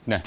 네.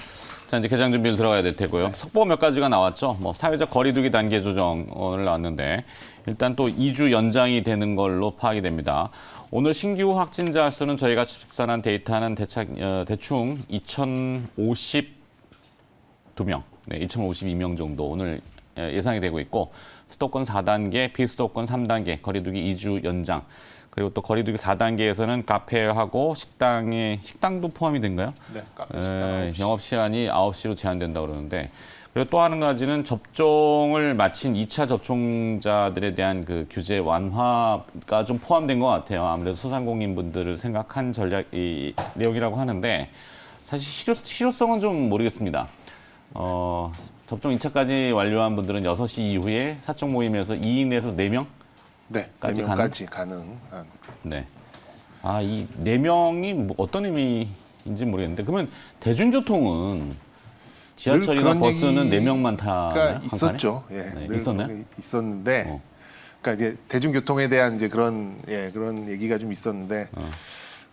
자, 이제 개장 준비를 들어가야 될 테고요. 속보 몇 가지가 나왔죠. 뭐 사회적 거리두기 단계 조정 오늘 나왔는데 일단 또 2주 연장이 되는 걸로 파악이 됩니다. 오늘 신규 확진자 수는 저희가 집산한 데이터는 대충 2,052명, 네, 2,052명 정도 오늘 예상이 되고 있고 수도권 4단계, 비수도권 3단계, 거리두기 2주 연장. 그리고 또 거리두기 4단계에서는 카페하고 식당도 포함이 된가요? 네, 카페 식당 9시. 영업 시간이 9시로 제한된다고 그러는데 그리고 또 한 가지는 접종을 마친 2차 접종자들에 대한 그 규제 완화가 좀 포함된 것 같아요. 아무래도 소상공인분들을 생각한 이 내용이라고 하는데 사실 실효성은 좀 모르겠습니다. 접종 2차까지 완료한 분들은 6시 이후에 사적 모임에서 2인 내에서 4명? 네, 까지 4명까지 가능한. 네. 아, 이 4명이 뭐 어떤 의미인지 모르겠는데 그러면 대중교통은 지하철이나 그런 버스는 얘기가 4명만 타나요? 있었죠. 예, 네, 늘 있었나요? 있었는데, 그러니까 이제 대중교통에 대한 이제 그런 얘기가 좀 있었는데,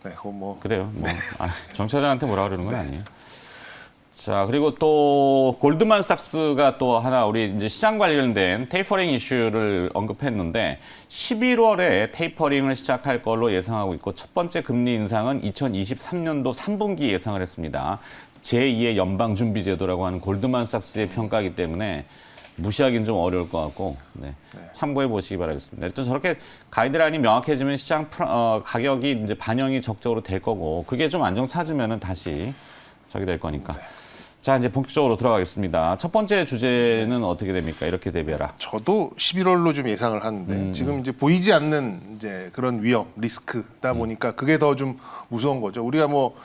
네, 그거 뭐 그래요. 뭐 정차장한테 뭐라 그러는 건 아니에요. 자, 그리고 또 골드만삭스가 또 하나 우리 이제 시장 관련된 테이퍼링 이슈를 언급했는데 11월에 테이퍼링을 시작할 걸로 예상하고 있고 첫 번째 금리 인상은 2023년도 3분기 예상을 했습니다. 제2의 연방준비제도라고 하는 골드만삭스의 평가이기 때문에 무시하기는 좀 어려울 것 같고 참고해 보시기 바라겠습니다. 일단 저렇게 가이드라인이 명확해지면 시장 가격이 이제 반영이 적극적으로 될 거고 그게 좀 안정 찾으면은 다시 저기 될 거니까. 자, 이제 본격적으로 들어가겠습니다. 첫 번째 주제는 어떻게 됩니까? 이렇게 대비해라. 저도 11월로 좀 예상을 하는데 지금 이제 보이지 않는 이제 그런 위험, 리스크다 보니까 그게 더 좀 무서운 거죠. 우리가 뭐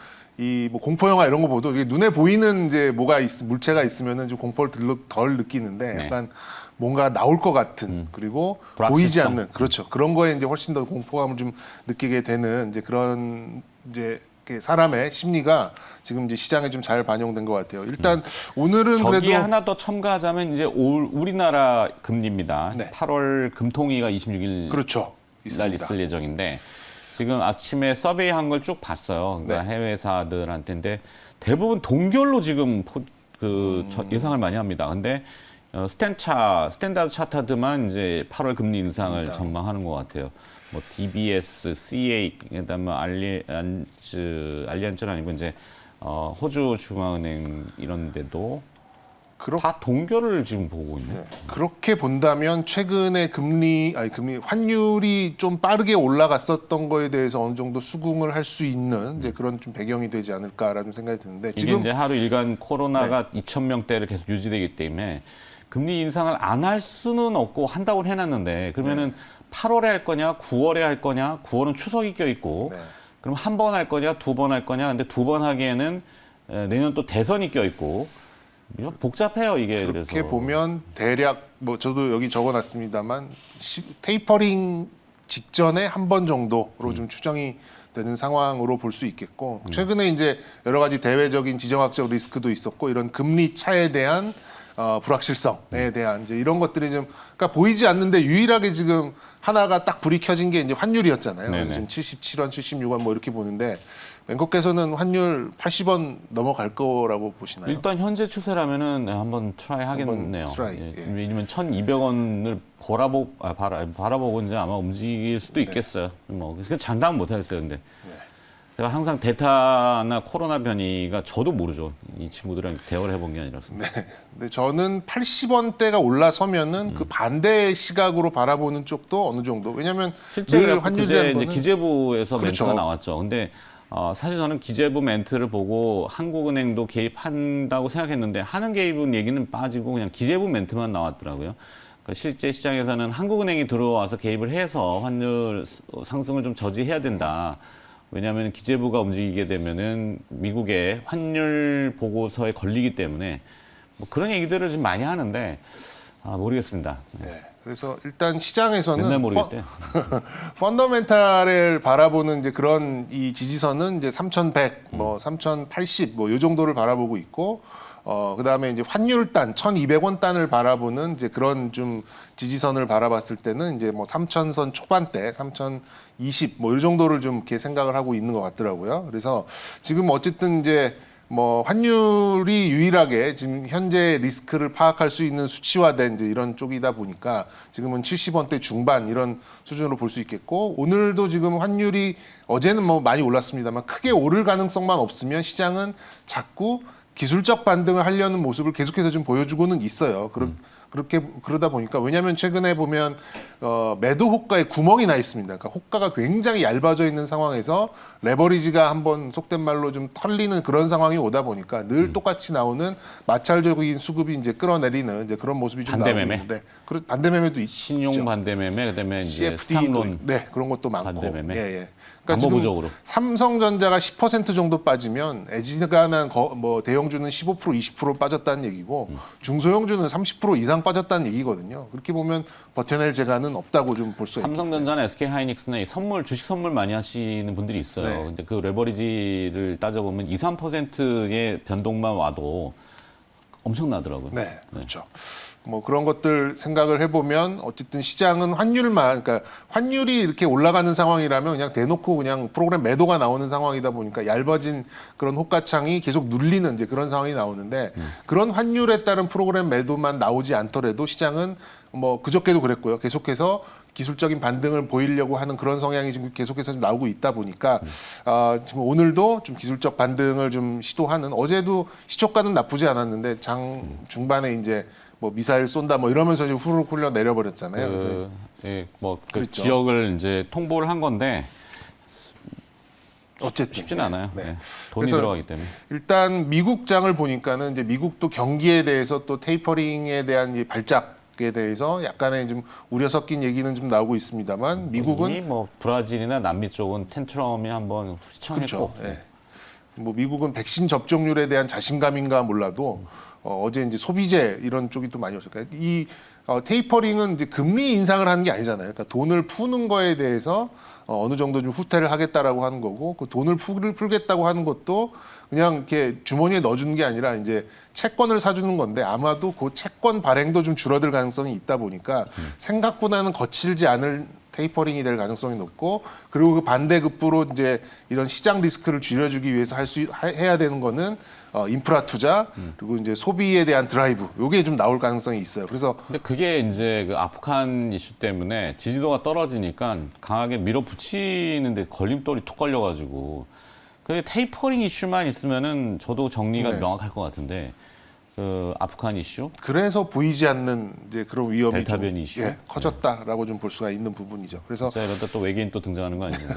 공포 영화 이런 거 보도 이게 눈에 보이는 이제 물체가 있으면은 좀 공포를 덜 느끼는데 네. 약간 뭔가 나올 것 같은 그리고 불확실성. 보이지 않는 그렇죠. 그런 거에 이제 훨씬 더 공포감을 좀 느끼게 되는 이제 그런 이제 사람의 심리가 지금 이제 시장에 좀 잘 반영된 것 같아요. 일단 오늘은 저기에 그래도 하나 더 첨가하자면 이제 우리나라 금리입니다. 네. 8월 금통위가 26일 그렇죠. 날 있습니다. 있을 예정인데 지금 아침에 서베이 한 걸 쭉 봤어요. 그러니까 네. 해외 회사들한테인데 대부분 동결로 지금 예상을 많이 합니다. 근데 스탠다드 차타드만 이제 8월 금리 인상을 전망하는 것 같아요. 뭐 DBS, CA, 그다음에 알리안즈는 아니고 이제 호주 중앙은행 이런 데도 다 동결을 지금 보고 있네요. 네. 그렇게 본다면 최근에 환율이 좀 빠르게 올라갔었던 거에 대해서 어느 정도 수긍을 할 수 있는 이제 그런 좀 배경이 되지 않을까라는 생각이 드는데 이게 지금 이제 하루 일간 코로나가 2,000명대를 계속 유지되기 때문에 금리 인상을 안 할 수는 없고 한다고 해놨는데 그러면은 8월에 할 거냐, 9월에 할 거냐, 9월은 추석이 껴있고 그럼 한 번 할 거냐, 2번 할 거냐, 근데 2번 하기에는 내년 또 대선이 껴있고 복잡해요 이게. 그렇게 그래서 보면 대략 뭐 저도 여기 적어놨습니다만 테이퍼링 직전에 한 번 정도로 좀 추정이 되는 상황으로 볼 수 있겠고 최근에 이제 여러 가지 대외적인 지정학적 리스크도 있었고 이런 금리 차에 대한 불확실성에 대한 이제 이런 것들이 좀 그러니까 보이지 않는데 유일하게 지금 하나가 딱 불이 켜진 게 이제 환율이었잖아요. 네네. 지금 77원, 76원 뭐 이렇게 보는데 맹커께서는 환율 80원 넘어갈 거라고 보시나요? 일단 현재 추세라면은 한번 트라이 하겠네요. 트라이, 예. 예. 왜냐면 1,200원을 바라보고 이제 아마 움직일 수도 있겠어요. 뭐 그래서 장담은 못 하겠어요, 근데. 제가 항상 델타나 코로나 변이가 저도 모르죠. 이 친구들이랑 대화를 해본 게 아니라서. 네. 근데 저는 80원대가 올라서면은 그 반대 시각으로 바라보는 쪽도 어느 정도. 왜냐하면 실제 늘 환율이라는 이제 거는 기재부에서 그렇죠. 멘트가 나왔죠. 근데 사실 저는 기재부 멘트를 보고 한국은행도 개입한다고 생각했는데 하는 개입은 얘기는 빠지고 그냥 기재부 멘트만 나왔더라고요. 그러니까 실제 시장에서는 한국은행이 들어와서 개입을 해서 환율 상승을 좀 저지해야 된다. 왜냐하면 기재부가 움직이게 되면은 미국의 환율 보고서에 걸리기 때문에 뭐 그런 얘기들을 좀 많이 하는데 모르겠습니다. 네. 그래서 일단 시장에서는 맨날 모르겠대. 펀더멘탈을 바라보는 이제 그런 이 지지선은 이제 3,100, 뭐 3,080, 뭐 요 정도를 바라보고 있고, 그다음에 이제 환율 단 1,200원 단을 바라보는 이제 그런 좀 지지선을 바라봤을 때는 이제 뭐 3,000선 초반대, 3,020, 뭐 이 정도를 좀 이렇게 생각을 하고 있는 것 같더라고요. 그래서 지금 어쨌든 이제 뭐 환율이 유일하게 지금 현재 리스크를 파악할 수 있는 수치화된 이제 이런 쪽이다 보니까 지금은 70원대 중반 이런 수준으로 볼 수 있겠고 오늘도 지금 환율이 어제는 뭐 많이 올랐습니다만 크게 오를 가능성만 없으면 시장은 자꾸 기술적 반등을 하려는 모습을 계속해서 좀 보여주고는 있어요. 그렇게 그러다 보니까 왜냐하면 최근에 보면 매도 호가에 구멍이 나 있습니다. 그러니까 호가가 굉장히 얇아져 있는 상황에서 레버리지가 한번 속된 말로 좀 털리는 그런 상황이 오다 보니까 늘 똑같이 나오는 마찰적인 수급이 이제 끌어내리는 이제 그런 모습이 좀 나오고 반대매매? 있는데 반대매매도 있죠. 신용 반대매매, 그다음에 이제 CFD 스탑론 네 그런 것도 많고 반대매매? 예. 그러니까 안보부적으로. 지금 삼성전자가 10% 정도 빠지면 에지가난 뭐 대형주는 15% 20% 빠졌다는 얘기고 중소형주는 30% 이상 빠졌다는 얘기거든요. 그렇게 보면 버텨낼 재간은 없다고 좀 볼 수 있겠어요. 삼성전자나 SK하이닉스는 이 주식 선물 많이 하시는 분들이 있어요. 네. 근데 그 레버리지를 따져보면 2, 3%의 변동만 와도 엄청나더라고요. 네, 그렇죠. 뭐 그런 것들 생각을 해보면 어쨌든 시장은 그러니까 환율이 이렇게 올라가는 상황이라면 그냥 대놓고 그냥 프로그램 매도가 나오는 상황이다 보니까 얇아진 그런 호가창이 계속 눌리는 이제 그런 상황이 나오는데 그런 환율에 따른 프로그램 매도만 나오지 않더라도 시장은 뭐 그저께도 그랬고요. 계속해서 기술적인 반등을 보이려고 하는 그런 성향이 지금 계속해서 좀 나오고 있다 보니까 지금 오늘도 좀 기술적 반등을 좀 시도하는 어제도 시초가는 나쁘지 않았는데 장 중반에 이제 뭐 미사일 쏜다 뭐 이러면서 이제 후루룩 흘러 내려버렸잖아요. 그래서 그 그렇죠. 지역을 이제 통보를 한 건데 어쨌든 쉽지는 않아요. 네. 네. 돈이 그래서 들어가기 때문에. 일단 미국 장을 보니까는 이제 미국도 경기에 대해서 또 테이퍼링에 대한 이 발작에 대해서 약간의 좀 우려 섞인 얘기는 좀 나오고 있습니다만 미국은 이미 뭐 브라질이나 남미 쪽은 텐트럼이 한번 휘청했고 그렇죠. 예. 뭐 미국은 백신 접종률에 대한 자신감인가 몰라도 어제 이제 소비재 이런 쪽이 또 많이 왔어요. 그러니까 이 테이퍼링은 이제 금리 인상을 하는 게 아니잖아요. 그러니까 돈을 푸는 거에 대해서 어느 정도 좀 후퇴를 하겠다라고 하는 거고 그 돈을 풀겠다고 하는 것도 그냥 이렇게 주머니에 넣어주는 게 아니라 이제 채권을 사주는 건데 아마도 그 채권 발행도 좀 줄어들 가능성이 있다 보니까 생각보다는 거칠지 않을 테이퍼링이 될 가능성이 높고 그리고 그 반대급부로 이제 이런 시장 리스크를 줄여주기 위해서 해야 되는 거는 인프라 투자 그리고 이제 소비에 대한 드라이브 요게 좀 나올 가능성이 있어요. 그래서 근데 그게 이제 그 아프간 이슈 때문에 지지도가 떨어지니까 강하게 밀어붙이는데 걸림돌이 툭 걸려가지고 그 테이퍼링 이슈만 있으면은 저도 정리가 네. 명확할 것 같은데 그 아프간 이슈 그래서 보이지 않는 이제 그런 위험이 델타 좀, 변이 이슈? 커졌다라고 좀 볼 수가 있는 부분이죠. 그래서 진짜 이러다 또 외계인 또 등장하는 거 아니에요?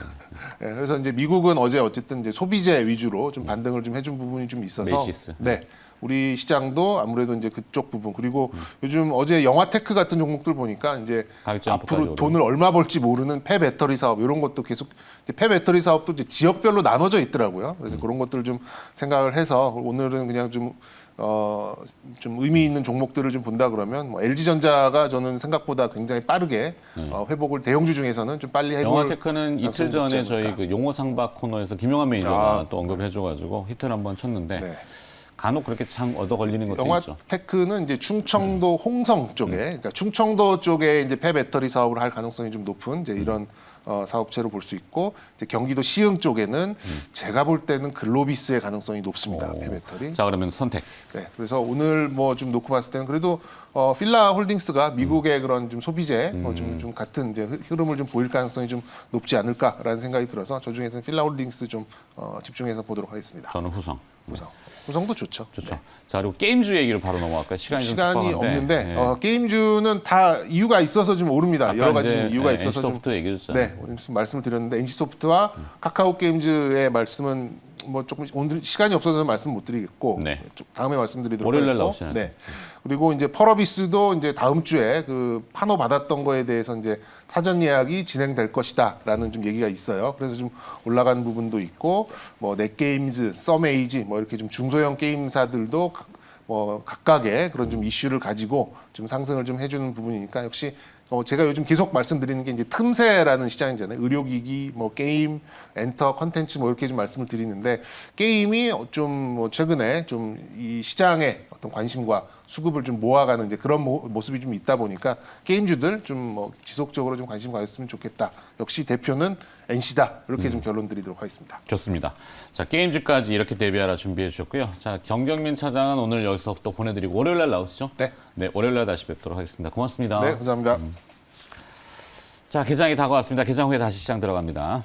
그래서 이제 미국은 어제 어쨌든 이제 소비재 위주로 좀 반등을 좀 해준 부분이 좀 있어서 메이시스. 네. 우리 시장도 아무래도 이제 그쪽 부분 그리고 요즘 어제 영화테크 같은 종목들 보니까 이제 가격 점프까지 앞으로 오르고. 돈을 얼마 벌지 모르는 폐배터리 사업 이런 것도 계속 폐배터리 사업도 이제 지역별로 나눠져 있더라고요. 그래서 그런 것들을 좀 생각을 해서 오늘은 그냥 좀 의미 있는 종목들을 좀 본다 그러면 뭐 LG전자가 저는 생각보다 굉장히 빠르게 회복을 대형주 중에서는 좀 빨리 해볼 영화테크는 이틀 전에 가능성이 저희 높지 그 용어 상박 코너에서 김용환 매니저가 아. 또 언급해줘가지고 히트를 한번 쳤는데 네. 간혹 그렇게 참 얻어 걸리는 것도 있죠. 영화테크는 이제 충청도 홍성 쪽에, 그러니까 충청도 쪽에 이제 폐배터리 사업을 할 가능성이 좀 높은 이제 이런 사업체로 볼 수 있고, 이제 경기도 시흥 쪽에는 제가 볼 때는 글로비스의 가능성이 높습니다. 폐배터리. 자 그러면 선택. 네, 그래서 오늘 뭐 좀 놓고 봤을 때는 그래도 필라 홀딩스가 미국의 그런 좀 소비재 좀 같은 이제 흐름을 좀 보일 가능성이 좀 높지 않을까라는 생각이 들어서 저 중에서는 필라 홀딩스 좀 집중해서 보도록 하겠습니다. 저는 후성. 구성도 좋죠. 좋죠. 자 그리고 게임주 얘기를 바로 넘어갈까요? 시간이 좀 시간이 촉박한데. 없는데 네. 게임주는 다 이유가 있어서 좀 오릅니다. 여러 가지 좀 이유가 있어서 좀 NC소프트 얘기해줬잖아요. 네, 오늘 말씀을 드렸는데 NC소프트와 카카오 게임즈의 말씀은 뭐 조금 오늘 시간이 없어서 말씀 못 드리겠고 네. 좀 다음에 말씀드리도록 월요일 날 하겠고. 나오시잖아요. 네. 그리고 이제 펄어비스도 이제 다음 주에 그 판호 받았던 거에 대해서 이제 사전 예약이 진행될 것이다라는 좀 얘기가 있어요. 그래서 좀 올라간 부분도 있고 뭐 넷게임즈, 썸에이지 뭐 이렇게 좀 중소형 게임사들도 각각의 그런 좀 이슈를 가지고 좀 상승을 좀 해주는 부분이니까 역시 제가 요즘 계속 말씀드리는 게 이제 틈새라는 시장이잖아요. 의료기기, 뭐 게임, 엔터, 컨텐츠 뭐 이렇게 좀 말씀을 드리는데 게임이 좀 뭐 최근에 좀 이 시장의 어떤 관심과 수급을 좀 모아가는 이제 그런 모습이 좀 있다 보니까 게임주들 좀 뭐 지속적으로 좀 관심 가졌으면 좋겠다. 역시 대표는 NC다 이렇게 좀 결론 드리도록 하겠습니다. 좋습니다. 자, 게임즈까지 이렇게 데뷔하라 준비해 주셨고요. 자, 정경민 차장은 오늘 여기서 또 보내드리고 월요일 날 나오시죠? 네. 네, 월요일 날 다시 뵙도록 하겠습니다. 고맙습니다. 네, 감사합니다. 자, 개장이 다가왔습니다. 개장 후에 다시 시장 들어갑니다.